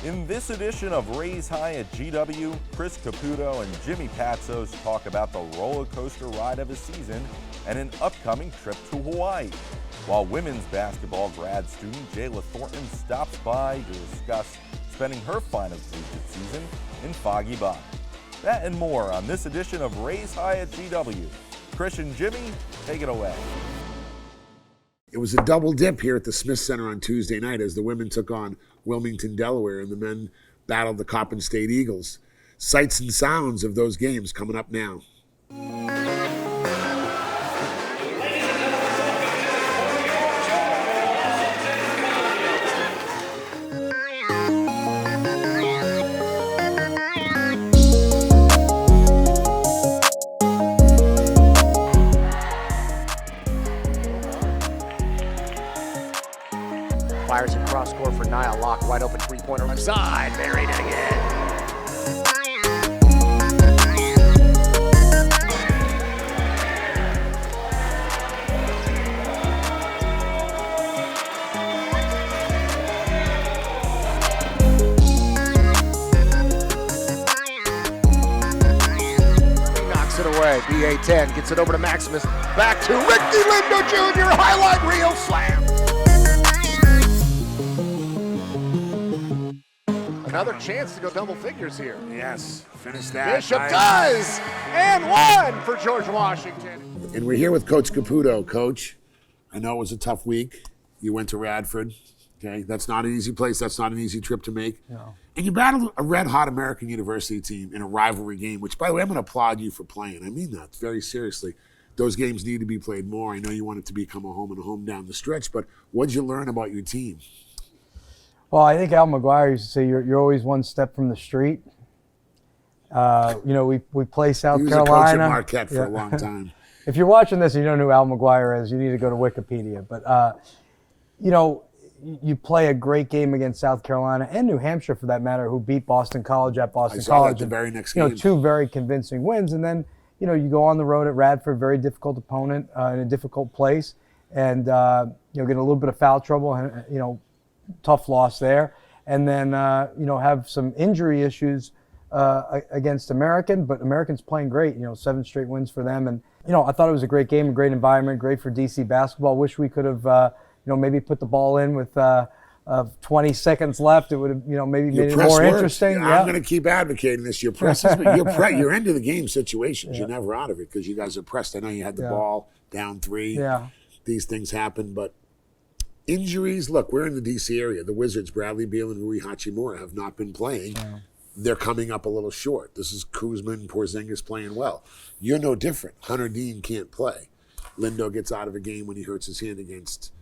In this edition of Raise High at GW, Chris Caputo and Jimmy Patsos talk about the roller coaster ride of a season and an upcoming trip to Hawaii, while women's basketball grad student Jayla Thornton stops by to discuss spending her final collegiate season in Foggy Bottom. That and more on this edition of Raise High at GW. Chris and Jimmy, take it away. It was a double dip here at the Smith Center on Tuesday night as the women took on Wilmington, Delaware, and the men battled the Coppin State Eagles. Sights and sounds of those games coming up now. Fires a cross score for Niall Locke, wide open three-pointer left side, buried it again. He knocks it away, BA10 gets it over to Maximus, back to Ricky Lindo Jr., highlight reel slam. Another chance to go double figures here. Yes, finish that. Bishop does! And one for George Washington. And we're here with Coach Caputo. Coach, I know it was a tough week. You went to Radford. Okay, that's not an easy place. That's not an easy trip to make. No. And you battled a red-hot American University team in a rivalry game, which, by the way, I'm going to applaud you for playing. I mean that very seriously. Those games need to be played more. I know you want it to become a home and a home down the stretch, but what did you learn about your team? Well, I think Al McGuire used to say you're always one step from the street. We play South Carolina. He was a coach at Marquette for a long time. If you're watching this and you don't know who Al McGuire is, you need to go to Wikipedia. But, you play a great game against South Carolina and New Hampshire, for that matter, who beat Boston College at Boston College. The very next game. Two very convincing wins. And then, you go on the road at Radford, very difficult opponent in a difficult place, and, get a little bit of foul trouble, and, tough loss there, and then have some injury issues against American, but American's playing great. 7 straight wins for them, and I thought it was a great game, a great environment, great for DC basketball. Wish we could have maybe put the ball in with 20 seconds left. It would have maybe made it more interesting. Yeah. I'm going to keep advocating this. Your press, you're into the game situations. Yeah. You're never out of it because you guys are pressed. I know you had the ball down 3. Yeah, these things happen, but. Injuries, look, we're in the D.C. area. The Wizards, Bradley Beal and Rui Hachimura, have not been playing. Yeah. They're coming up a little short. This is Kuzma and Porzingis playing well. You're no different. Hunter Dean can't play. Lindo gets out of a game when he hurts his hand against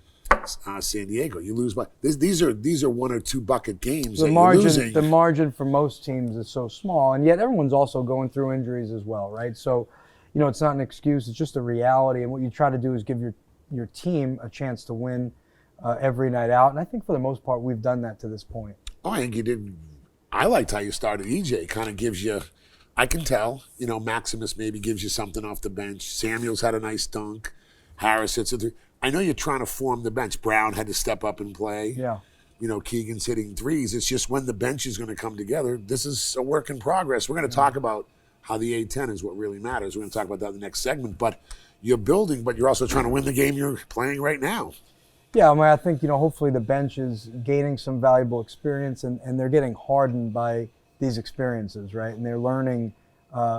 San Diego. You lose by these are 1 or 2 bucket games. The margin for most teams is so small, and yet everyone's also going through injuries as well, right? So, it's not an excuse. It's just a reality, and what you try to do is give your team a chance to win every night out, and I think for the most part we've done that to this point. Oh, I think you did. I liked how you started. EJ kind of gives you, I can tell, Maximus maybe gives you something off the bench. Samuels had a nice dunk. Harris hits a 3. I know you're trying to form the bench. Brown had to step up and play. Yeah. Keegan's hitting 3s. It's just when the bench is going to come together. This is a work in progress. We're going to talk about how the A10 is what really matters. We're going to talk about that in the next segment. But you're building, but you're also trying to win the game you're playing right now. Yeah, I think, hopefully the bench is gaining some valuable experience and they're getting hardened by these experiences, right? And they're learning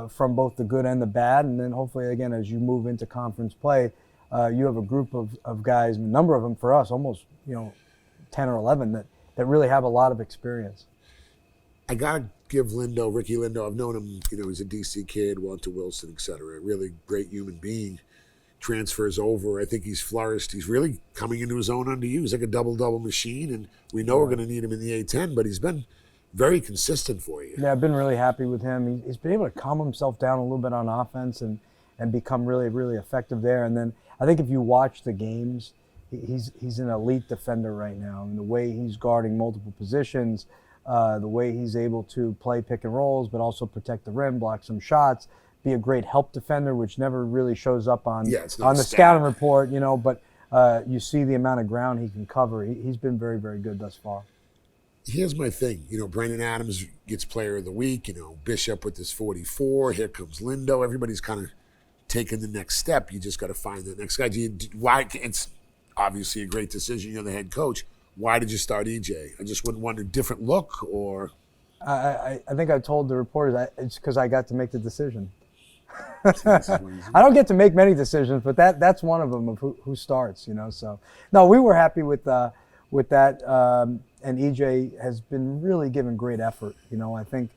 from both the good and the bad. And then hopefully, again, as you move into conference play, you have a group of guys, a number of them for us, almost, 10 or 11, that really have a lot of experience. I got to give Ricky Lindo, I've known him, he's a DC kid, went to Wilson, et cetera, a really great human being. Transfers over. I think he's flourished. He's really coming into his own under you. He's like a double-double machine, and we know we're going to need him in the A10, but he's been very consistent for you. Yeah, I've been really happy with him. He's been able to calm himself down a little bit on offense and become really, really effective there. And then I think if you watch the games, he's an elite defender right now. And the way he's guarding multiple positions, the way he's able to play pick and rolls, but also protect the rim, block some shots, be a great help defender, which never really shows up on the scouting report, but you see the amount of ground he can cover. He's been very, very good thus far. here's my thing. Brandon Adams gets Player of the Week. Bishop with his 44. Here comes Lindo. Everybody's kind of taking the next step. You just got to find the next guy. Why? It's obviously a great decision. You're the head coach. Why did you start EJ? I just wouldn't want a different look, or I think I told the reporters it's because I got to make the decision. I don't get to make many decisions, but that's one of them of who starts. So no, we were happy with that, and EJ has been really giving great effort. I think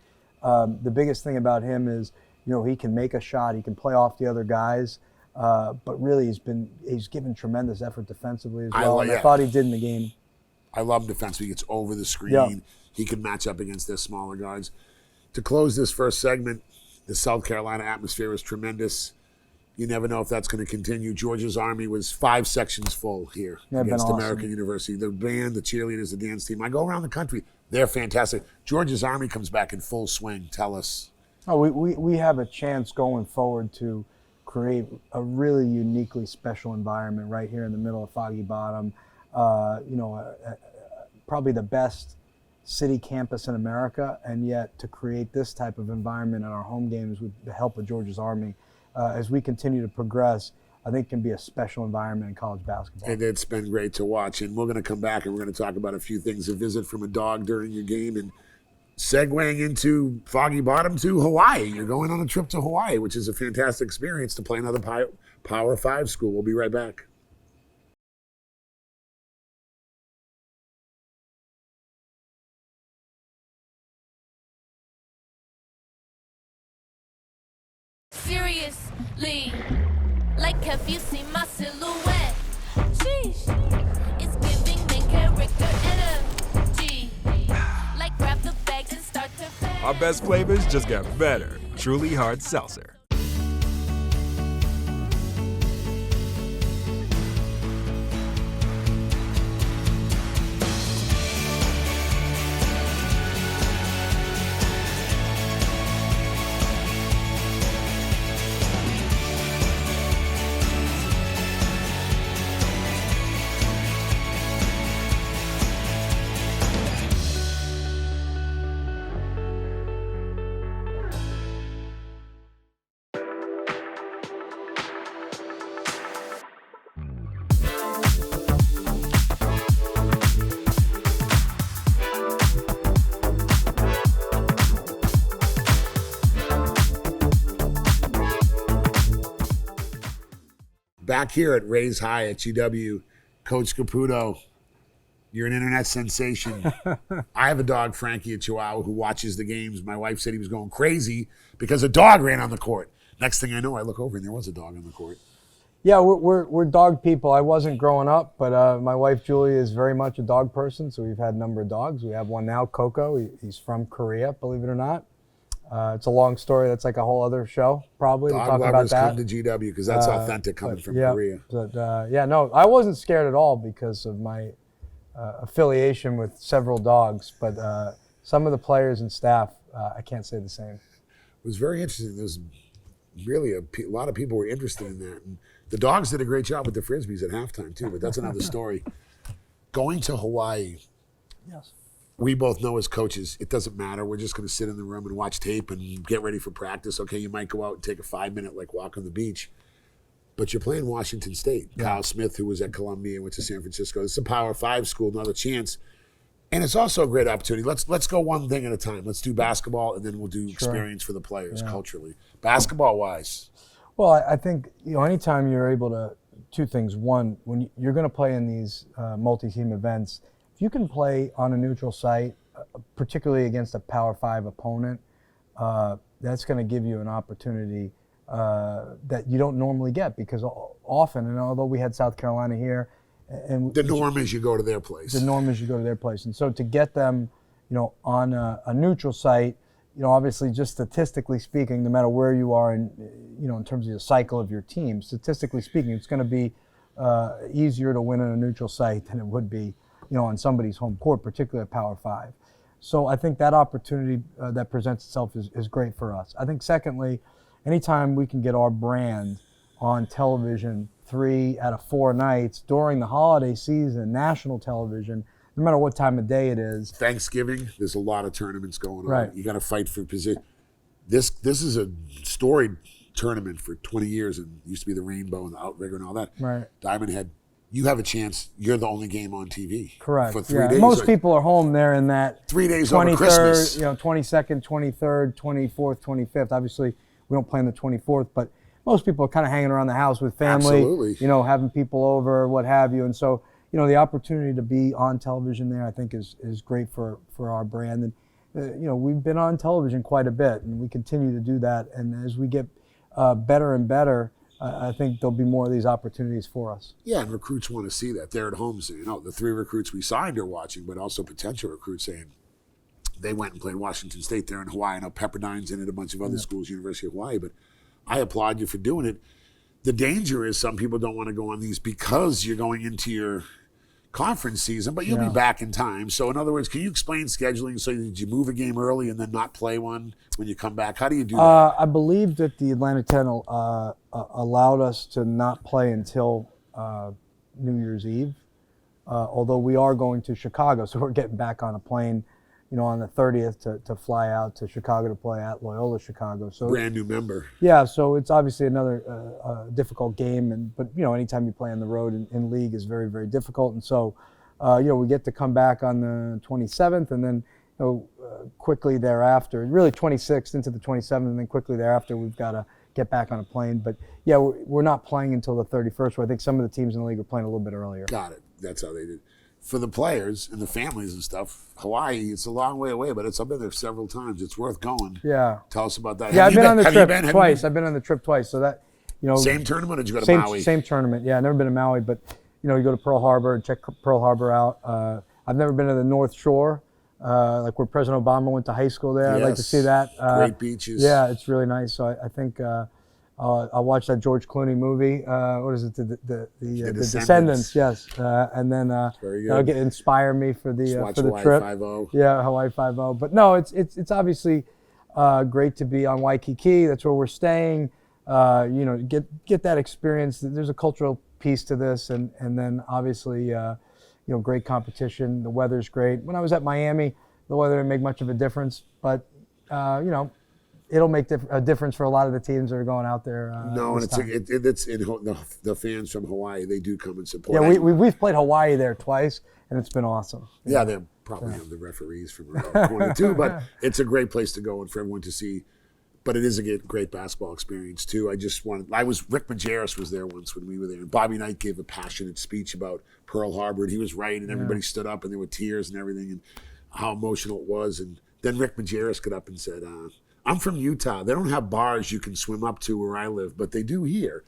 the biggest thing about him is he can make a shot, he can play off the other guys, but really he's given tremendous effort defensively as well. I thought he did in the game. I love him defensively. He gets over the screen. Yeah. He can match up against their smaller guards. To close this first segment, the South Carolina atmosphere is tremendous. You never know if that's going to continue. Georgia's Army was 5 sections full here against American University. The band, the cheerleaders, the dance team. I go around the country. They're fantastic. Georgia's Army comes back in full swing. Tell us. Oh, we have a chance going forward to create a really uniquely special environment right here in the middle of Foggy Bottom. Probably the best city campus in America, and yet to create this type of environment in our home games with the help of Georgia's Army, as we continue to progress, I think can be a special environment in college basketball. And it's been great to watch. And we're going to come back and we're going to talk about a few things. A visit from a dog during your game, and segueing into Foggy Bottom to Hawaii. You're going on a trip to Hawaii, which is a fantastic experience to play another Power 5 school. We'll be right back. Seriously, like have you seen my silhouette? Sheesh, it's giving main character energy. Like grab the bag and start to fade. Our best flavors just got better. Truly Hard Seltzer. Back here at Raise High at GW, Coach Caputo, you're an internet sensation. I have a dog, Frankie, a Chihuahua, who watches the games. My wife said he was going crazy because a dog ran on the court. Next thing I know, I look over and there was a dog on the court. Yeah, we're dog people. I wasn't growing up, but my wife Julie is very much a dog person, so we've had a number of dogs. We have one now, Coco. He's from Korea, believe it or not. It's a long story. That's like a whole other show, probably, Dog to talk about lovers that. come to GW because that's authentic coming from Korea. But no, I wasn't scared at all because of my affiliation with several dogs. But some of the players and staff, I can't say the same. It was very interesting. There's really a lot of people were interested in that. And the dogs did a great job with the Frisbees at halftime, too, but that's another story. Going to Hawaii. Yes. We both know as coaches, it doesn't matter. We're just going to sit in the room and watch tape and get ready for practice. Okay, you might go out and take a 5-minute walk on the beach, but you're playing Washington State. Yeah. Kyle Smith, who was at Columbia, went to San Francisco. It's a Power 5 school, another chance. And it's also a great opportunity. Let's go one thing at a time. Let's do basketball, and then we'll do experience for the players culturally. Basketball-wise. Well, I think, anytime you're able to, two things. One, when you're going to play in these multi-team events, if you can play on a neutral site, particularly against a Power 5 opponent, that's going to give you an opportunity that you don't normally get, because often, and although we had South Carolina here, and the norm is you go to their place. The norm is you go to their place, and so to get them, on a neutral site, obviously, just statistically speaking, no matter where you are in, in terms of the cycle of your team, statistically speaking, it's going to be easier to win on a neutral site than it would be, on somebody's home court, particularly at Power 5. So I think that opportunity that presents itself is great for us. I think secondly, anytime we can get our brand on television 3 out of 4 nights during the holiday season, national television, no matter what time of day it is. Thanksgiving, there's a lot of tournaments going on. Right. You got to fight for position. This is a storied tournament for 20 years, and used to be the Rainbow and the Outrigger and all that. Right. Diamond Head, you have a chance. You're the only game on TV. Correct. For 3 days. Most people are home there in that 3 days over Christmas. 22nd, 23rd, 24th, 25th. Obviously, we don't play on the 24th, but most people are kind of hanging around the house with family. Absolutely. Having people over, what have you. And so, the opportunity to be on television there, I think, is great for our brand. And we've been on television quite a bit, and we continue to do that. And as we get better and better, I think there'll be more of these opportunities for us. Yeah, and recruits want to see that. They're at home saying, the 3 recruits we signed are watching, but also potential recruits saying they went and played Washington State. They're in Hawaii. I know Pepperdine's in it, a bunch of other schools, University of Hawaii, but I applaud you for doing it. The danger is some people don't want to go on these because you're going into your conference season, but you'll be back in time. So in other words, can you explain scheduling? So did you move a game early and then not play one when you come back? How do you do that? I believe that the Atlantic 10 allowed us to not play until New Year's Eve, although we are going to Chicago, so we're getting back on a plane on the 30th to fly out to Chicago to play at Loyola Chicago. So brand new member. Yeah, so it's obviously another difficult game, but anytime you play on the road in league is very, very difficult. And so we get to come back on the 27th, and then quickly thereafter, really 26th into the 27th, and then quickly thereafter we've got to get back on a plane. But yeah, we're not playing until the 31st. Where I think some of the teams in the league are playing a little bit earlier. Got it. That's how they did. For the players and the families and stuff, Hawaii, it's a long way away, but I've been there several times. It's worth going. Yeah. Tell us about that. Yeah, I've been on the trip twice. I've been on the trip twice. So that, Same tournament, or did you go to Maui? Same tournament. Yeah, I've never been to Maui, but, you go to Pearl Harbor and check Pearl Harbor out. I've never been to the North Shore, like where President Obama went to high school there. I'd like to see that. Great beaches. Yeah, it's really nice. So I think I'll watch that George Clooney movie. What is it? The Descendants. Yes. And then it'll inspire me for the Hawaii trip. 5-0. Yeah, Hawaii 5-0. But no, it's obviously great to be on Waikiki. That's where we're staying. Get that experience. There's a cultural piece to this, and then obviously great competition. The weather's great. When I was at Miami, the weather didn't make much of a difference, but it'll make a difference for a lot of the teams that are going out there. No, and it's the fans from Hawaii. They do come and support. Yeah, we've played Hawaii there twice, and it's been awesome. Yeah, they probably have the referees from around the corner too, but it's a great place to go and for everyone to see. But it is a great basketball experience too. Rick Majerus was there once when we were there, and Bobby Knight gave a passionate speech about Pearl Harbor, and he was right, and everybody stood up, and there were tears and everything, and how emotional it was. And then Rick Majerus got up and said, I'm from Utah. They don't have bars you can swim up to where I live, but they do here.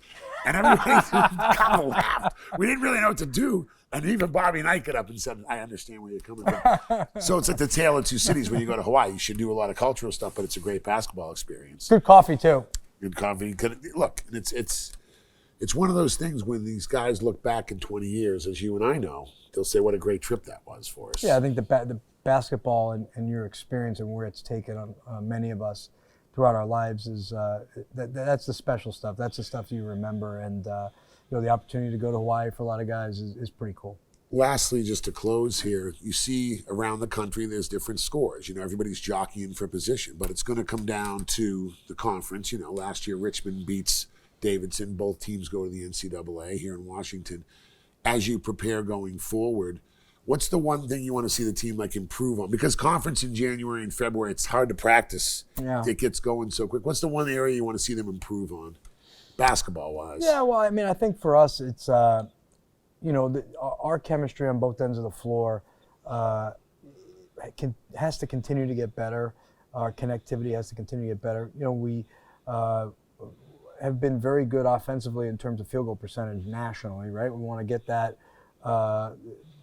And everybody kind of laughed. We didn't really know what to do. And even Bobby Knight got up and said, I understand where you're coming from. So it's at the tale of two cities. When you go to Hawaii, you should do a lot of cultural stuff, but it's a great basketball experience. Good coffee, too. Good coffee. Look, it's one of those things when these guys look back in 20 years, as you and I know, they'll say what a great trip that was for us. Yeah, I think the basketball and your experience and where it's taken on many of us throughout our lives is that's the special stuff. That's the stuff you remember, and the opportunity to go to Hawaii for a lot of guys is pretty cool. Lastly, just to close here, you see around the country there's different scores. Everybody's jockeying for position, but it's going to come down to the conference. Last year Richmond beats Davidson. Both teams go to the NCAA here in Washington. As you prepare going forward, what's the one thing you want to see the team improve on? Because conference in January and February, it's hard to practice. Yeah. It gets going so quick. What's the one area you want to see them improve on, basketball-wise? Yeah, well, I think for us, it's our chemistry on both ends of the floor has to continue to get better. Our connectivity has to continue to get better. We have been very good offensively in terms of field goal percentage nationally, right? We want to get that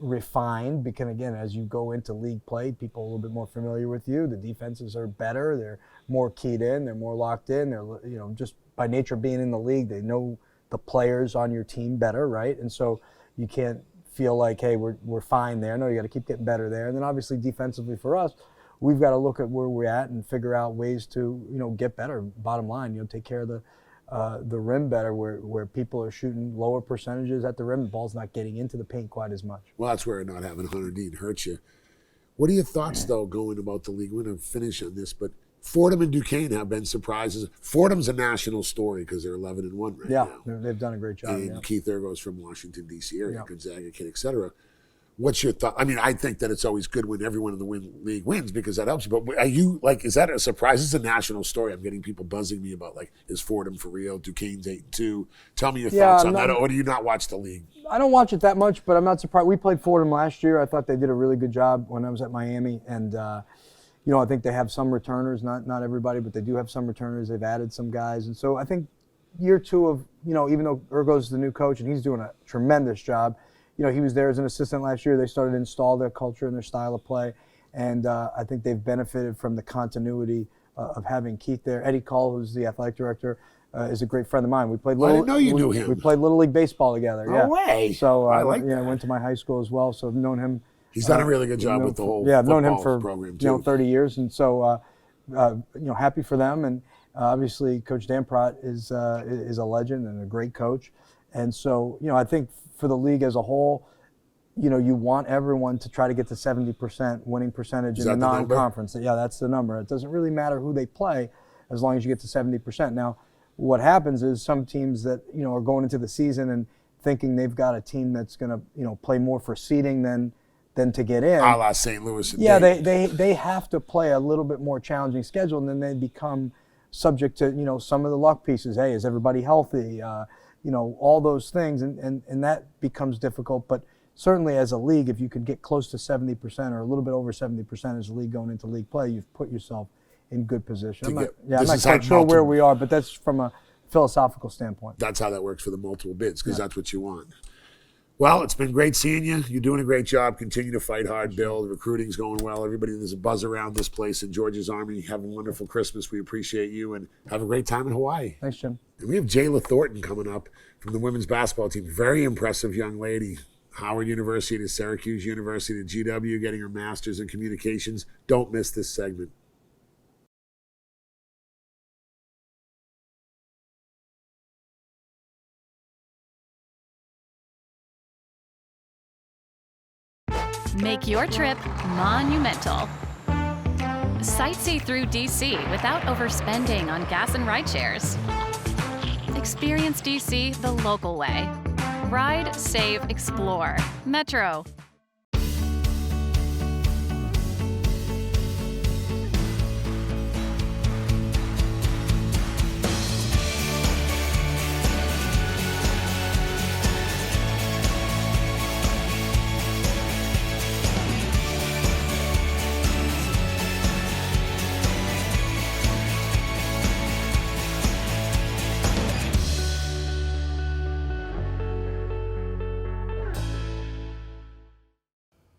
refined because, again, as you go into league play, people are a little bit more familiar with you. The defenses are better. They're more keyed in. They're more locked in. They're, just by nature of being in the league, they know the players on your team better, right? And so you can't feel like, hey, we're fine there. No, you got to keep getting better there. And then obviously defensively for us, we've got to look at where we're at and figure out ways to, get better. Bottom line, take care of the rim better, where people are shooting lower percentages at the rim. The ball's not getting into the paint quite as much. Well, that's where not having Hunter Dean hurts you. What are your thoughts, though, going about the league? We're going to finish on this, but Fordham and Duquesne have been surprises. Fordham's a national story because they're 11-1 right now. Yeah, they've done a great job. And Keith Ergo's from Washington, D.C. area, Yeah. Gonzaga kid, et cetera. What's your thought? I mean, I think that it's always good when everyone in the league wins because that helps you. But are you, like, is that a surprise? It's a national story. I'm getting people buzzing me about, like, is Fordham for real? Duquesne's 8-2. Tell me your thoughts on that. Or do you not watch the league? I don't watch it that much, but I'm not surprised. We played Fordham last year. I thought they did a really good job when I was at Miami. And, you know, I think they have some returners, not everybody, but they do have some returners. They've added some guys. And so I think year two of, you know, even though Ergo's the new coach and he's doing a tremendous job, you know, he was there as an assistant last year. They started to install their culture and their style of play. And I think they've benefited from the continuity of having Keith there. Eddie Call, who's the athletic director, is a great friend of mine. We played I didn't know you knew him. We played Little League Baseball together. No yeah. way. So I like yeah, that. I went to my high school as well, so I've known him. He's done a really good job with the whole I've known him football for program, too. you know 30 years, and so you know, happy for them. And obviously, Coach Dan Pratt is a legend and a great coach. And so, you know, I think for the league as a whole, you know, you want everyone to try to get to 70% winning percentage in the non-conference. Yeah, that's the number. It doesn't really matter who they play as long as you get to 70%. Now, what happens is some teams that, you know, are going into the season and thinking they've got a team that's going to, you know, play more for seeding than to get in. A la St. Louis. Yeah, they have to play a little bit more challenging schedule, and then they become subject to, you know, some of the luck pieces. Hey, is everybody healthy? You know, all those things, and that becomes difficult. But certainly as a league, if you could get close to 70% or a little bit over 70% as a league going into league play, you've put yourself in good position. I'm not quite sure where we are, but that's from a philosophical standpoint. That's how that works for the multiple bids, because that's what you want. Well, it's been great seeing you. You're doing a great job. Continue to fight hard, Bill. The recruiting's going well. Everybody, there's a buzz around this place in George's Army. Have a wonderful Christmas. We appreciate you, and have a great time in Hawaii. Thanks, Jim. And we have Jayla Thornton coming up from the women's basketball team. Very impressive young lady. Howard University to Syracuse University to GW, getting her master's in communications. Don't miss this segment. Make your trip monumental. Sightsee through DC without overspending on gas and ride shares. Experience DC the local way. Ride, save, explore. Metro.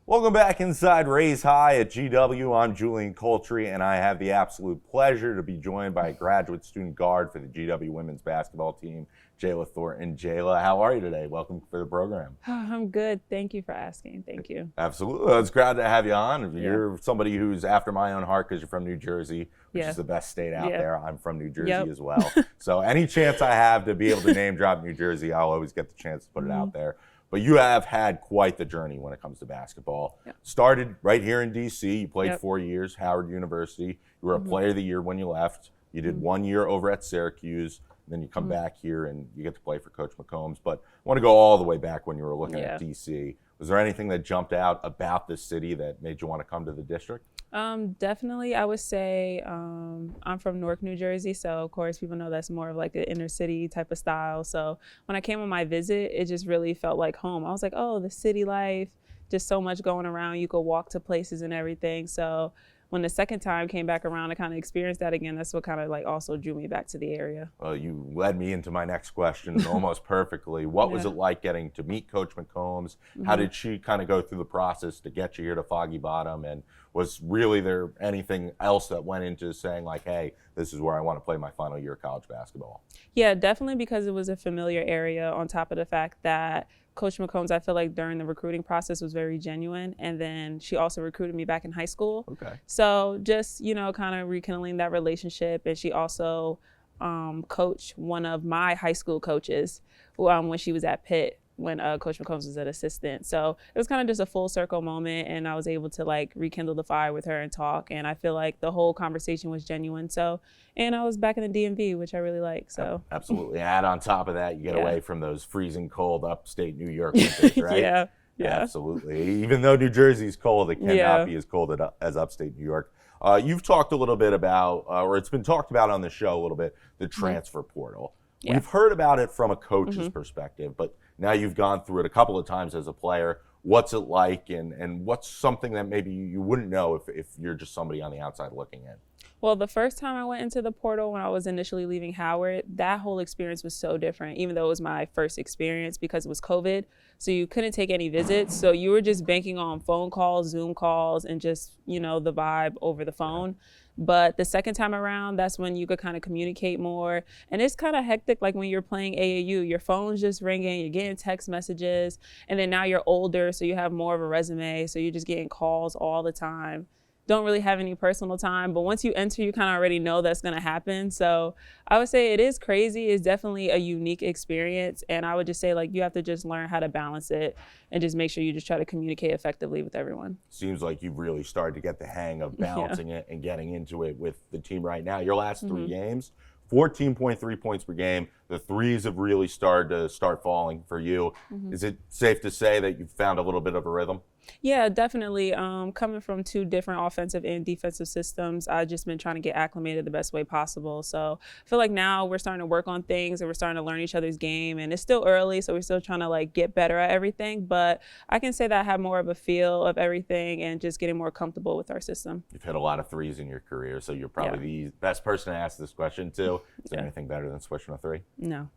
Welcome back inside Raise High at GW. I'm Julian Coltree, and I have the absolute pleasure to be joined by a graduate student guard for the GW women's basketball team, Jayla Thornton. Jayla, how are you today? Welcome to the program. I'm good. Thank you for asking. Thank you. Absolutely. It's glad to have you on. You're somebody who's after my own heart because you're from New Jersey, which is the best state out there. I'm from New Jersey as well. So any chance I have to be able to name drop New Jersey, I'll always get the chance to put it out there. But you have had quite the journey when it comes to basketball. Started right here in D.C. You played 4 years, Howard University. You were a player of the year when you left. You did 1 year over at Syracuse. And then you come back here and you get to play for Coach McCombs. But I want to go all the way back when you were looking at D.C. Was there anything that jumped out about this city that made you want to come to the district? Definitely, I would say I'm from Newark, New Jersey, so of course people know that's more of like an inner city type of style. So when I came on my visit, it just really felt like home. I was like, oh, the city life, just so much going around. You could walk to places and everything. So when the second time came back around, I kind of experienced that again. That's what kind of like also drew me back to the area. Well, you led me into my next question almost perfectly. What was it like getting to meet Coach McCombs? How did she kind of go through the process to get you here to Foggy Bottom? And was really there anything else that went into saying like, hey, this is where I want to play my final year of college basketball? Yeah, definitely, because it was a familiar area, on top of the fact that Coach McCombs, I feel like during the recruiting process was very genuine. And then she also recruited me back in high school. Okay. So just, you know, kind of rekindling that relationship. And she also coach one of my high school coaches when she was at Pitt, when Coach McCombs was an assistant. So it was kind of just a full circle moment, and I was able to like rekindle the fire with her and talk. And I feel like the whole conversation was genuine. So, and I was back in the DMV, which I really like. So absolutely. Add on top of that, you get away from those freezing cold upstate New York winters, right? Yeah. Absolutely. Even though New Jersey's cold, it cannot be as cold as upstate New York. You've talked a little bit about, or it's been talked about on the show a little bit, the transfer portal. Yeah. We've heard about it from a coach's perspective, but now you've gone through it a couple of times as a player. What's it like, and what's something that maybe you wouldn't know if you're just somebody on the outside looking in? Well, the first time I went into the portal when I was initially leaving Howard, that whole experience was so different, even though it was my first experience because it was COVID. So you couldn't take any visits. So you were just banking on phone calls, Zoom calls, and just, you know, the vibe over the phone. But the second time around, that's when you could kind of communicate more. And it's kind of hectic, like when you're playing AAU, your phone's just ringing, you're getting text messages, and then now you're older, so you have more of a resume, so you're just getting calls all the time. Don't really have any personal time, but once you enter, you kind of already know that's going to happen. So I would say it is crazy. It's definitely a unique experience. And I would just say, like, you have to just learn how to balance it and just make sure you just try to communicate effectively with everyone. Seems like you've really started to get the hang of balancing it and getting into it with the team right now. Your last 3 games, 14.3 points per game. The threes have really started to falling for you. Is it safe to say that you've found a little bit of a rhythm? Yeah, definitely. Coming from 2 different offensive and defensive systems, I've just been trying to get acclimated the best way possible. So I feel like now we're starting to work on things and we're starting to learn each other's game. And it's still early, so we're still trying to like get better at everything. But I can say that I have more of a feel of everything and just getting more comfortable with our system. You've hit a lot of threes in your career, so you're probably the best person to ask this question to. Is there anything better than switching a three? No,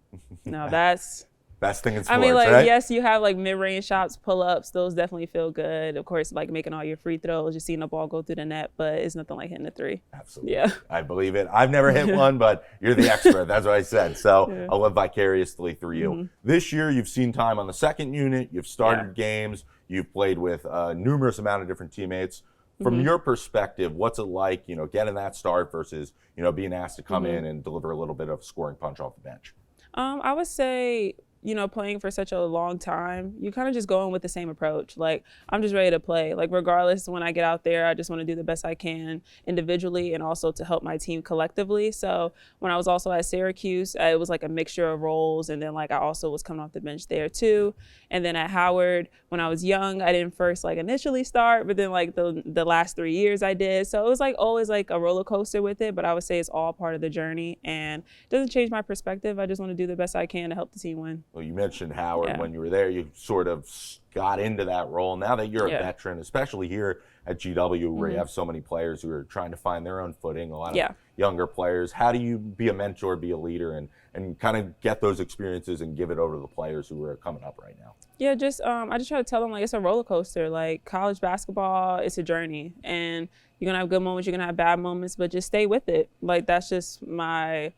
that's... Best thing in sports, I mean, like, right? yes, you have like mid-range shots, pull-ups. Those definitely feel good. Of course, like making all your free throws, just seeing the ball go through the net, but it's nothing like hitting a three. Absolutely. Yeah. I believe it. I've never hit one, but you're the expert. That's what I said. So I'll live vicariously through you. This year, you've seen time on the second unit. You've started games. You've played with a numerous amount of different teammates. From your perspective, what's it like, you know, getting that start versus, you know, being asked to come in and deliver a little bit of scoring punch off the bench? I would say, you know, playing for such a long time, you kind of just go in with the same approach. Like, I'm just ready to play. Like, regardless, when I get out there, I just want to do the best I can individually and also to help my team collectively. So when I was also at Syracuse, it was like a mixture of roles. And then, like, I also was coming off the bench there, too. And then at Howard, when I was young, I didn't first, like, initially start, but then, like, the last 3 years I did. So it was, like, always, like, a roller coaster with it. But I would say it's all part of the journey. And it doesn't change my perspective. I just want to do the best I can to help the team win. Well, you mentioned Howard when you were there. You sort of got into that role. Now that you're a veteran, especially here at GW, where you have so many players who are trying to find their own footing, a lot of younger players, how do you be a mentor, be a leader, and kind of get those experiences and give it over to the players who are coming up right now? Yeah, just I just try to tell them, like, it's a roller coaster. Like, college basketball, it's a journey. And you're going to have good moments, you're going to have bad moments, but just stay with it. Like, that's just my...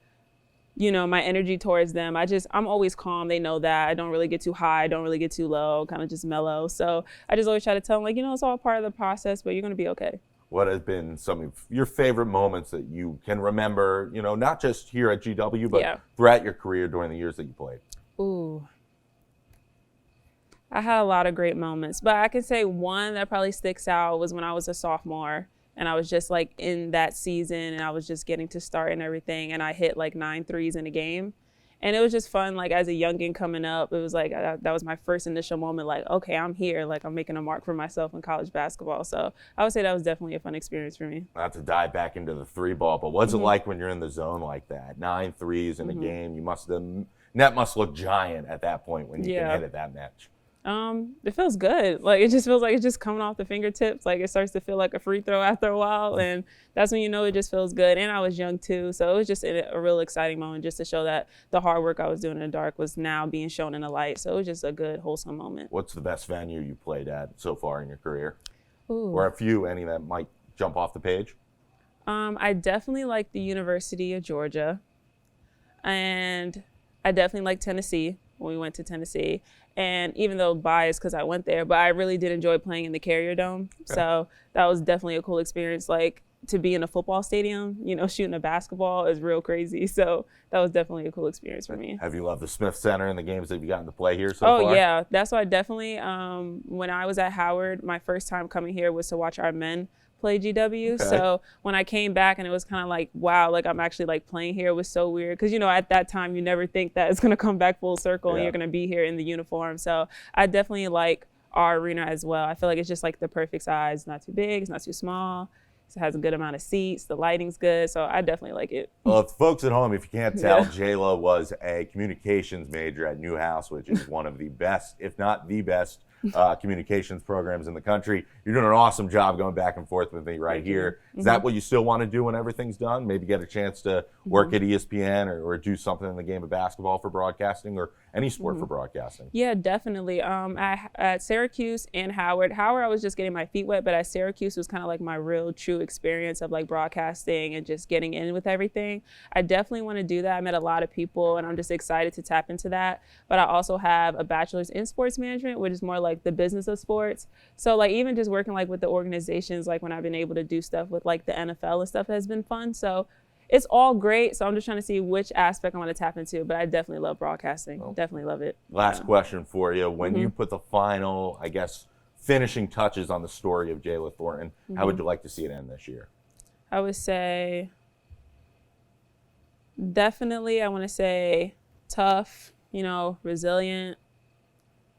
you know, my energy towards them. I'm always calm. They know that. I don't really get too high. I don't really get too low, kind of just mellow. So I just always try to tell them, like, you know, it's all part of the process, but you're going to be okay. What has been some of your favorite moments that you can remember, you know, not just here at GW, but throughout your career during the years that you played? Ooh. I had a lot of great moments, but I can say one that probably sticks out was when I was a sophomore. And I was just like in that season and I was just getting to start and everything. And I hit like 9 threes in a game. And it was just fun. Like, as a youngin' coming up, it was like, that was my first initial moment. Like, okay, I'm here. Like, I'm making a mark for myself in college basketball. So I would say that was definitely a fun experience for me. Not to dive back into the three ball, but what's it like when you're in the zone like that? 9 threes in a game. The net must look giant at that point when you can hit it that much. It feels good. Like, it just feels like it's just coming off the fingertips. Like, it starts to feel like a free throw after a while. And that's when you know it just feels good. And I was young too. So it was just a real exciting moment just to show that the hard work I was doing in the dark was now being shown in the light. So it was just a good, wholesome moment. What's the best venue you played at so far in your career? Ooh. Or a few, any that might jump off the page? I definitely like the University of Georgia. And I definitely like Tennessee when we went to Tennessee. And even though biased because I went there, but I really did enjoy playing in the Carrier Dome. So that was definitely a cool experience. Like, to be in a football stadium, shooting a basketball is real crazy. So that was definitely a cool experience for me. Have you loved the Smith Center and the games that you've gotten to play here so far? far? Oh, yeah. That's why I definitely, when I was at Howard, my first time coming here was to watch our men play GW. Okay. So when I came back and it was kind of like, wow, like I'm actually like playing here, it was so weird. Because, at that time, you never think that it's going to come back full circle and you're going to be here in the uniform. So I definitely like our arena as well. I feel like it's just like the perfect size. It's not too big, it's not too small. It has a good amount of seats. The lighting's good, so I definitely like it. Well, folks at home, if you can't tell, Jayla was a communications major at Newhouse, which is one of the best, if not the best, communications programs in the country. You're doing an awesome job going back and forth with me right here. Is that what you still want to do when everything's done? Maybe get a chance to work at ESPN or do something in the game of basketball for broadcasting or any sport for broadcasting? Yeah, definitely. At Syracuse and Howard, I was just getting my feet wet, but at Syracuse was kind of like my real true experience of like broadcasting and just getting in with everything. I definitely want to do that. I met a lot of people and I'm just excited to tap into that. But I also have a bachelor's in sports management, which is more like the business of sports. So like even just working like with the organizations, like when I've been able to do stuff with like the NFL and stuff has been fun. So it's all great. So I'm just trying to see which aspect I want to tap into, but I definitely love broadcasting. Definitely love it. Last question for you. When you put the final, I guess, finishing touches on the story of Jayla Thornton, how would you like to see it end this year? I would say definitely, I want to say tough, resilient,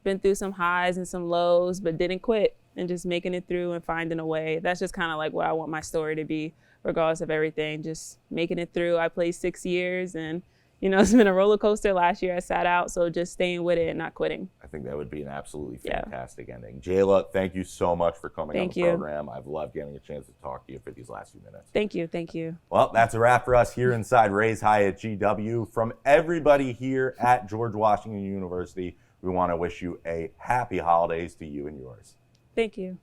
been through some highs and some lows, but didn't quit and just making it through and finding a way. That's just kind of like what I want my story to be, regardless of everything, just making it through. I played 6 years and, it's been a roller coaster. Last year I sat out, so just staying with it and not quitting. I think that would be an absolutely fantastic ending. Jayla, thank you so much for coming on the program. I've loved getting a chance to talk to you for these last few minutes. Thank you. Well, that's a wrap for us here inside Raise High at GW. From everybody here at George Washington University, we want to wish you a happy holidays to you and yours. Thank you.